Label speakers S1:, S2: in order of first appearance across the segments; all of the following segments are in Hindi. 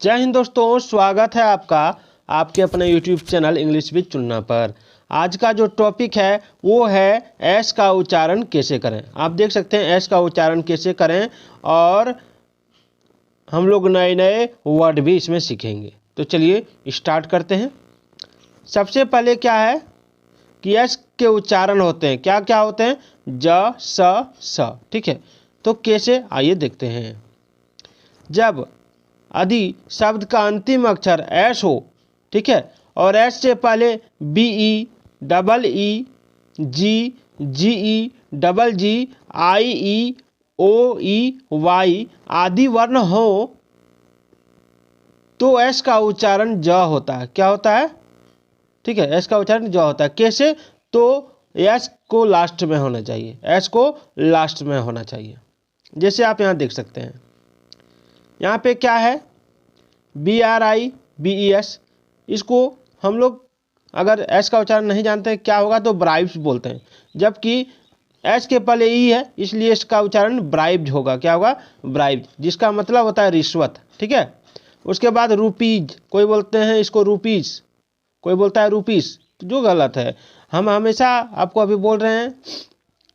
S1: जय हिंद दोस्तों, स्वागत है आपका आपके अपने YouTube channel English with Chunna पर। आज का जो टॉपिक है वो है एस का उच्चारण कैसे करें। आप देख सकते हैं एस का उच्चारण कैसे करें और हम लोग नए नए वर्ड भी इसमें सीखेंगे। तो चलिए स्टार्ट करते हैं। सबसे पहले क्या है कि एस के उच्चारण होते हैं, क्या क्या होते हैं, ज स। ठीक है, तो कैसे आइए देखते हैं। जब यदि शब्द का अंतिम अक्षर एस हो, ठीक है, और एस से पहले बी ई, डबल ई, जी, जी ई, डबल जी, आई ई, ओ ई, वाई आदि वर्ण हो तो एस का उच्चारण ज होता है। क्या होता है? ठीक है, एस का उच्चारण ज होता है। कैसे? तो एस को लास्ट में होना चाहिए, एस को लास्ट में होना चाहिए। जैसे आप यहाँ देख सकते हैं, यहाँ पे क्या है, BRIBES। इसको हम लोग अगर एस का उच्चारण नहीं जानते हैं क्या होगा तो ब्राइब्स बोलते हैं, जबकि एस के पहले ई है इसलिए इसका उच्चारण ब्राइब्स होगा। क्या होगा? ब्राइब्स, जिसका मतलब होता है रिश्वत। ठीक है, उसके बाद रुपीज, कोई बोलते हैं इसको रुपीस, कोई बोलता है रुपीस, तो जो गलत है। हम हमेशा आपको अभी बोल रहे हैं,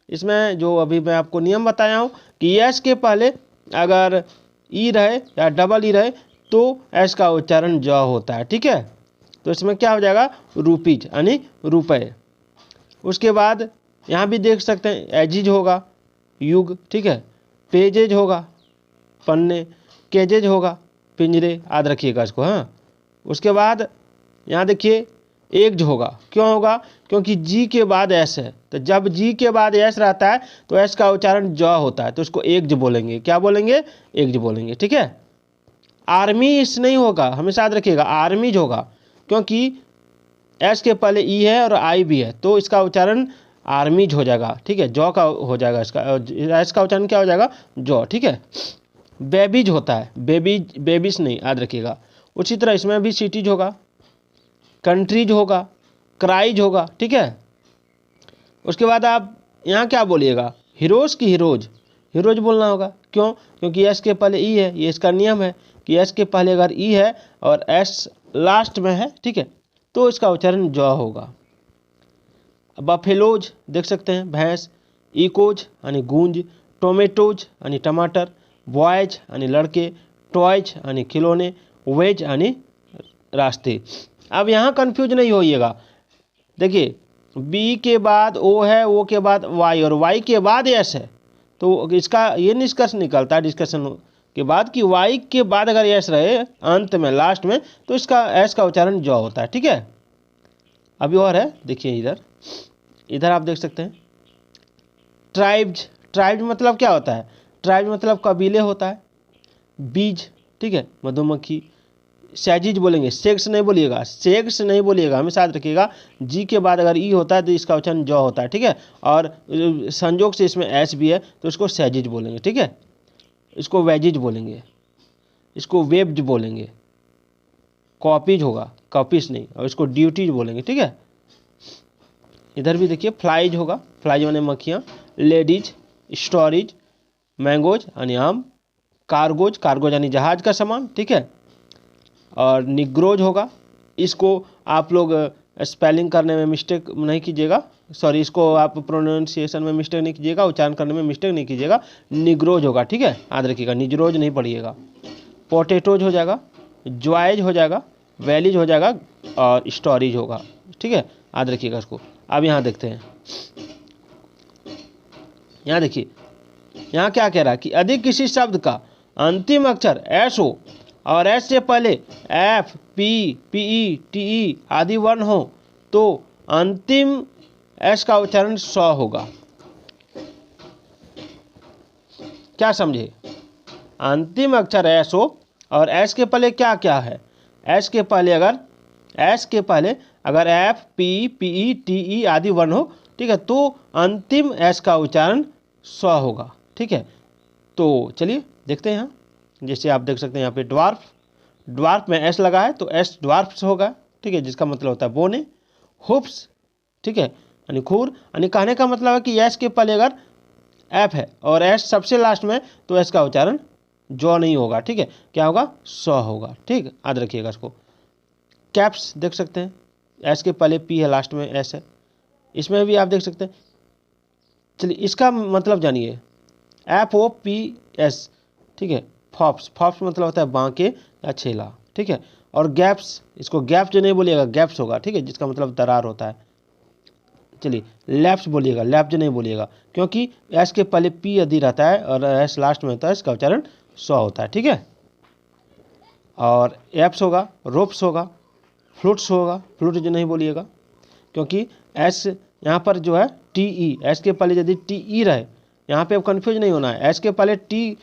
S1: इसमें जो अभी मैं आपको नियम बताया हूँ कि एस के पहले अगर ई रहे या डबल ई रहे तो एस का उच्चारण ज होता है। ठीक है, तो इसमें क्या हो जाएगा, रुपीज यानी रुपए। उसके बाद यहाँ भी देख सकते हैं एजिज होगा, युग। ठीक है, पेजेज होगा, पन्ने, केजेज होगा, पिंजरे। याद रखिएगा इसको। हाँ, उसके बाद यहाँ देखिए एग्ज होगा। क्यों होगा? क्योंकि जी के बाद एस है, तो जब जी के बाद एस रहता है तो एस का उच्चारण ज होता है, तो उसको एग्ज बोलेंगे। क्या बोलेंगे? एग्ज बोलेंगे। ठीक है, आर्मी इस नहीं होगा, हमेशा याद रखिएगा आर्मीज होगा, क्योंकि एस के पहले ई है और आई भी है, तो इसका उच्चारण आर्मीज हो जाएगा। ठीक है, जॉ का हो जाएगा, इसका एस का उच्चारण क्या हो जाएगा? जॉ। ठीक है, बेबीज होता है, बेबीज बेबीज नहीं, याद रखिएगा। उसी तरह इसमें भी सिटीज होगा, कंट्रीज होगा, क्राइज होगा। ठीक है, उसके बाद आप यहाँ क्या बोलिएगा, हीरोज की हीरोज, हीरोज बोलना होगा। क्यों? क्योंकि एस के पहले ई है, ये इसका नियम है कि एस के पहले अगर ई है और एस लास्ट में है, ठीक है, तो इसका उच्चारण ज होगा। बफेलोज देख सकते हैं, भैंस। इकोज यानी गूंज, टोमेटोज यानी टमाटर, बॉयज यानी लड़के, टॉयज यानी खिलौने, वेज यानी रास्ते। अब यहाँ कंफ्यूज नहीं होइएगा। देखिए, बी के बाद ओ है, ओ के बाद वाई और वाई के बाद एस है, तो इसका ये निष्कर्ष निकलता है डिस्कशन के बाद कि वाई के बाद अगर एस रहे अंत में, लास्ट में, तो इसका एस का उच्चारण ज होता है। ठीक है, अभी और है, देखिए इधर इधर आप देख सकते हैं ट्राइब्स। ट्राइब्स मतलब क्या होता है? ट्राइब्स मतलब कबीले होता है। बीज, ठीक है, मधुमक्खी। सैजिज बोलेंगे, सेक्स नहीं बोलिएगा, सेक्स नहीं बोलिएगा, हमेशा याद रखिएगा जी के बाद अगर ई होता है तो इसका उच्चारण ज होता है। ठीक है, और संयोग से इसमें एस भी है तो इसको सैजिज बोलेंगे। ठीक है, इसको वेजिज बोलेंगे, इसको वेब्ज बोलेंगे। कॉपीज होगा, कॉपीज नहीं, और इसको ड्यूटीज बोलेंगे। ठीक है, इधर भी देखिए फ्लाइज होगा, फ्लाइज माने मक्खियाँ। लेडीज, स्टोरीज, मैंगोज यानी आम, कार्गोज, कार्गोज यानी जहाज का सामान। ठीक है, और निग्रोज होगा। इसको आप लोग स्पेलिंग करने में मिस्टेक नहीं कीजिएगा, सॉरी, इसको आप प्रोनाउंसिएशन में मिस्टेक नहीं कीजिएगा, उच्चारण करने में मिस्टेक नहीं कीजिएगा। निग्रोज होगा। ठीक है, याद रखिएगा, निजरोज नहीं पढ़िएगा। पोटेटोज हो जाएगा, ज्वाइज हो जाएगा, वैलीज हो जाएगा, और स्टोरीज होगा। ठीक है, याद रखिएगा इसको। अब यहाँ देखते हैं, यहाँ देखिए, यहाँ क्या कह रहा है कि यदि किसी शब्द का अंतिम अक्षर एस हो और एस से पहले एफ, पी, पीई, टीई आदि वर्ण हो तो अंतिम एस का उच्चारण स होगा। क्या समझे? अंतिम अक्षर एस हो और एस के पहले क्या क्या है, एस के पहले अगर एफ, पी, पीई, टीई आदि वर्ण हो, ठीक है, तो अंतिम एस का उच्चारण स होगा। ठीक है, तो चलिए देखते हैं। यहाँ जैसे आप देख सकते हैं, यहाँ पे ड्वार्फ, ड्वार्फ में एस लगा है तो एस ड्वार्फ्स होगा। ठीक है, जिसका मतलब होता है बोने। हुप्स, ठीक है, यानी खूर, यानी कहने का मतलब है कि एस के पहले अगर एफ है और एस सबसे लास्ट में तो एस का उच्चारण जॉ नहीं होगा, ठीक है, क्या होगा, सॉ होगा, ठीक, याद रखिएगा इसको। कैप्स देख सकते हैं, एस के पहले पी है, लास्ट में एस है, इसमें भी आप देख सकते हैं। चलिए इसका मतलब जानिए, FOPS, ठीक है, फॉप्स, फॉप्स मतलब होता है बांके या छेला, ठीक है। और गैप्स, इसको गैप जो नहीं बोलिएगा, गैप्स होगा, ठीक है, जिसका मतलब दरार होता है। चलिए लैप्स बोलिएगा, लैप जो नहीं बोलिएगा, क्योंकि एस के पहले पी यदि रहता है और एस लास्ट में होता है, इसका उच्चारण सॉ होता है, ठीक है। और एप्स होगा, रोप्स होगा, फ्लूट्स होगा, फ्लूट जो नहीं बोलिएगा, क्योंकि एस यहाँ पर जो है TE, एस के पहले यदि TE रहे, यहाँ पे अब कन्फ्यूज नहीं होना है, एस के पहले TE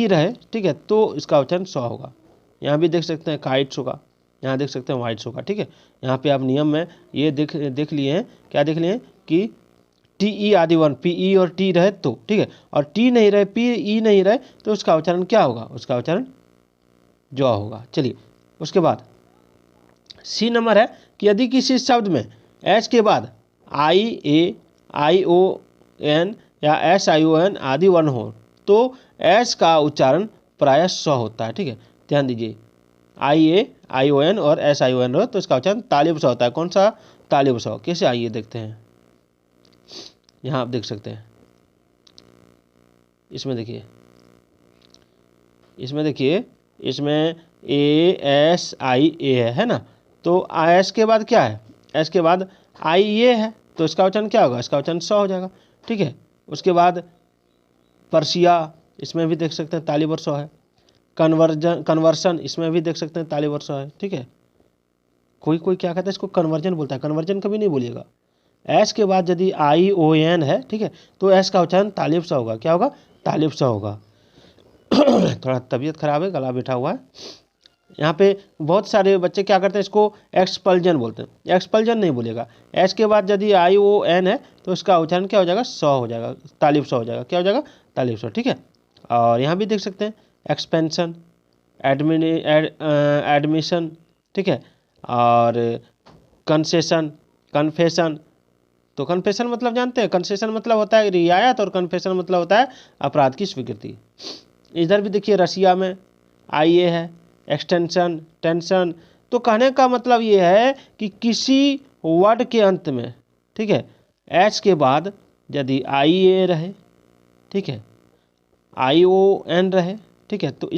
S1: रहे, ठीक है, तो इसका उच्चारण सॉ होगा। यहाँ भी देख सकते हैं काइट्स होगा, यहाँ देख सकते हैं वाइट्स होगा, ठीक है। यहाँ पे आप नियम में ये देख लिए हैं, क्या देख लिए हैं कि TE आदि वर्ण PE और T रहे तो, ठीक है, और T नहीं रहे, PE नहीं रहे, तो उसका उच्चारण क्या होगा, उसका उच्चारण जॉ होगा। चलिए उसके बाद C नंबर है कि यदि किसी शब्द में एच के बाद IAION या SION आदि वर्ण हो तो एच का उच्चारण प्रायः सॉ होता है, ठीक है, ध्यान दीजिए। IAION और SION हो तो इसका उच्चारण तालिब सॉ होता है। कौन सा, तालिब सॉ। कैसे, आइए देखते हैं, यहाँ आप देख सकते हैं, इसमें देखिए, इसमें ASIA है ना, तो एस के बाद क्या है, एस के बाद IA है, तो इसका उच्चारण क्या होगा, इसका उच्चारण सॉ हो जाएगा, ठीक है। उसके बाद पर्सिया, इसमें भी देख सकते हैं तालिब और सॉ है। कन्वर्सन, इसमें भी देख सकते हैं तालिब और सॉ है, ठीक है। कोई क्या कहता है इसको कन्वर्जन बोलता है, कन्वर्जन कभी नहीं बोलिएगा। एस के बाद यदि ION है, ठीक है, तो एस का उच्चारण तालिब सा होगा, क्या होगा, तालिब सा होगा। थोड़ा तबीयत खराब है, गला बैठा हुआ है। यहाँ पे बहुत सारे बच्चे क्या करते हैं, इसको एक्सपल्जन बोलते हैं, एक्सपल्जन नहीं बोलेगा। एस के बाद यदि ION है तो इसका उच्चारण क्या हो जाएगा, सॉ हो जाएगा, तालिब सॉ हो जाएगा, क्या हो जाएगा, तालिब सॉ, ठीक है। और यहाँ भी देख सकते हैं एक्सपेंशन, एडमिशन, ठीक है, और कंसेशन, कन्फेशन। तो कन्फेशन मतलब जानते हैं, कंसेशन मतलब होता है रियायत और कन्फेशन मतलब होता है अपराध की स्वीकृति। इधर भी देखिए रसिया में IA है, एक्सटेंशन, टेंशन। तो कहने का मतलब ये है कि किसी वर्ड के अंत में, ठीक है, एच के बाद यदि IA रहे, ठीक है, ION रहे, ठीक है, तो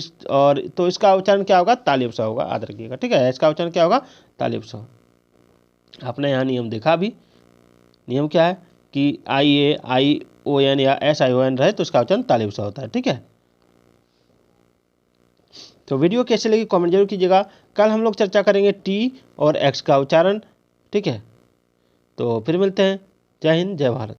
S1: इसका उच्चारण क्या होगा, तालिब सा होगा, याद रखिएगा, ठीक है। इसका उच्चारण क्या होगा, तालिब सा। आपने यहाँ नियम देखा भी, नियम क्या है कि IAION या SION रहे तो इसका उच्चारण तालिब सा होता है, ठीक है। तो वीडियो कैसे लगी कमेंट जरूर कीजिएगा। कल हम लोग चर्चा करेंगे T और X का उच्चारण, ठीक है। तो फिर मिलते हैं, जय हिंद, जय भारत।